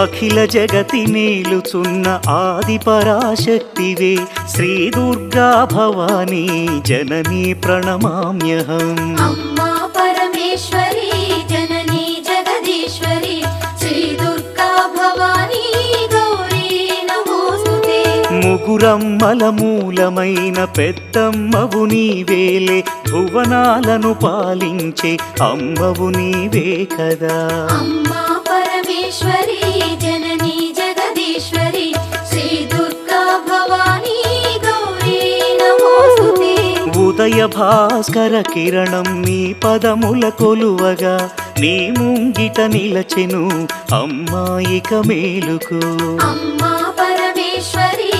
అఖిల జగతి మేలుచున్న ఆది పరాశక్తివే శ్రీ దుర్గా భవానీ జననీ ప్రణమామ్యహం. అమ్మా పరమేశ్వరి జననీ జగదీశ్వరి శ్రీ దుర్గా భవానీ గౌరీ నమోస్తుతే. ముగురమ్మల మూలమైన పెద్దమ్మవు నీవేలే భువనాలను పాలించే అమ్మవు నీవే కదా. అమ్మా పరమేశ్వరి జననీ జగదీశ్వరి శ్రీ దుర్గా భవానీ గౌరీ నమోస్తుతే. ఉదయ భాస్కర కిరణం నీ పదముల కొలువగా నీ ముంగిట నిలచెను అమ్మాయిక మేలుకు. అమ్మా పరమేశ్వరి